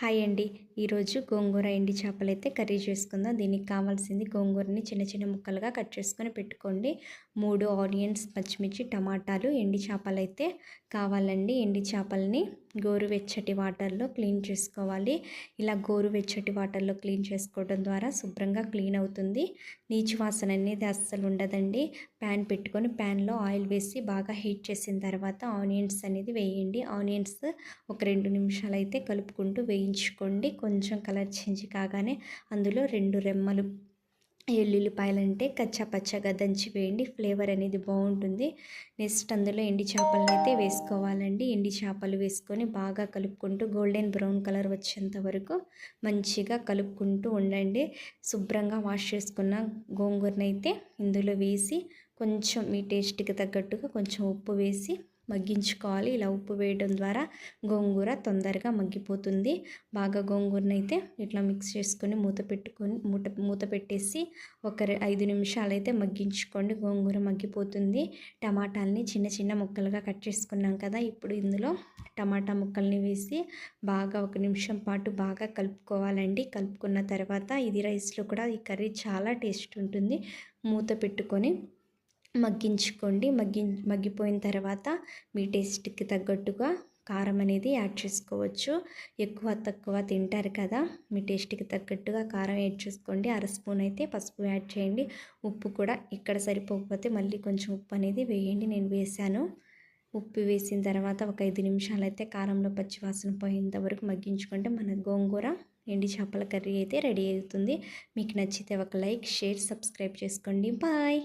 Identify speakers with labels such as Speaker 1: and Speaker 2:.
Speaker 1: Hi అండి. ఈరోజు గోంగూర ఎండి చేపలైతే curry చేసుకుందాం. దీనికి కావాల్సింది గోంగూరని చిన్న చిన్న ముక్కలుగా కట్ చేసుకొని పెట్టుకోండి. 3 ఆనియన్స్, పచ్చిమిర్చి, టమాటాలు, ఎండి చేపలైతే కావాలండి. ఎండి చేపల్ని గోరువెచ్చటి వాటర్లో క్లీన్ చేసుకోవాలి. ఇలా గోరువెచ్చటి వాటర్లో క్లీన్ చేసుకోవడం ద్వారా శుభ్రంగా క్లీన్ అవుతుంది. నీచు వాసన అనేది అస్సలు ఉండదండి. ప్యాన్ పెట్టుకొని ప్యాన్లో ఆయిల్ వేసి బాగా హీట్ చేసిన తర్వాత ఆనియన్స్ అనేది వేయండి. ఆనియన్స్ ఒక 2 నిమిషాలు అయితే కలుపుకుంటూ వేయించుకోండి. కొంచెం కలర్ చేంజ్ కాగానే అందులో 2 రెమ్మలు ఎల్లుల్లిపాయలంటే కచ్చా పచ్చగా దంచి వేయండి. ఫ్లేవర్ అనేది బాగుంటుంది. నెక్స్ట్ అందులో ఎండి చేపలను అయితే వేసుకోవాలండి. ఎండి చేపలు వేసుకొని బాగా కలుపుకుంటూ గోల్డెన్ బ్రౌన్ కలర్ వచ్చేంత వరకు మంచిగా కలుపుకుంటూ ఉండండి. శుభ్రంగా వాష్ చేసుకున్న గోంగూరను అయితే ఇందులో వేసి కొంచెం మీ టేస్ట్కి తగ్గట్టుగా కొంచెం ఉప్పు వేసి మగ్గించుకోవాలి. ఇలా ఉప్పు వేయడం ద్వారా గోంగూర తొందరగా మగ్గిపోతుంది. బాగా గోంగూరను అయితే ఇట్లా మిక్స్ చేసుకొని మూత పెట్టేసి ఒక 5 నిమిషాలు అయితే మగ్గించుకోండి. గోంగూర మగ్గిపోతుంది. టమాటాలని చిన్న చిన్న ముక్కలుగా కట్ చేసుకున్నాం కదా, ఇప్పుడు ఇందులో టమాటా ముక్కల్ని వేసి బాగా 1 నిమిషం పాటు బాగా కలుపుకోవాలండి. కలుపుకున్న తర్వాత ఇది రైస్లో కూడా ఈ కర్రీ చాలా టేస్ట్ ఉంటుంది. మూత పెట్టుకొని మగ్గించుకోండి. మగ్గిపోయిన తర్వాత మీ టేస్ట్కి తగ్గట్టుగా కారం అనేది యాడ్ చేసుకోవచ్చు. ఎక్కువ తక్కువ తింటారు కదా, మీ టేస్ట్కి తగ్గట్టుగా కారం యాడ్ చేసుకోండి. 1/2 స్పూన్ అయితే పసుపు యాడ్ చేయండి. ఉప్పు కూడా ఇక్కడ సరిపోకపోతే మళ్ళీ కొంచెం ఉప్పు అనేది వేయండి. నేను వేసాను. ఉప్పు వేసిన తర్వాత ఒక 5 నిమిషాలు అయితే కారంలో పచ్చివాసన పోయేంత వరకు మగ్గించుకుంటే మన గోంగూర ఎండి చేపల కర్రీ అయితే రెడీ అవుతుంది. మీకు నచ్చితే ఒక లైక్, షేర్, సబ్స్క్రైబ్ చేసుకోండి. బాయ్.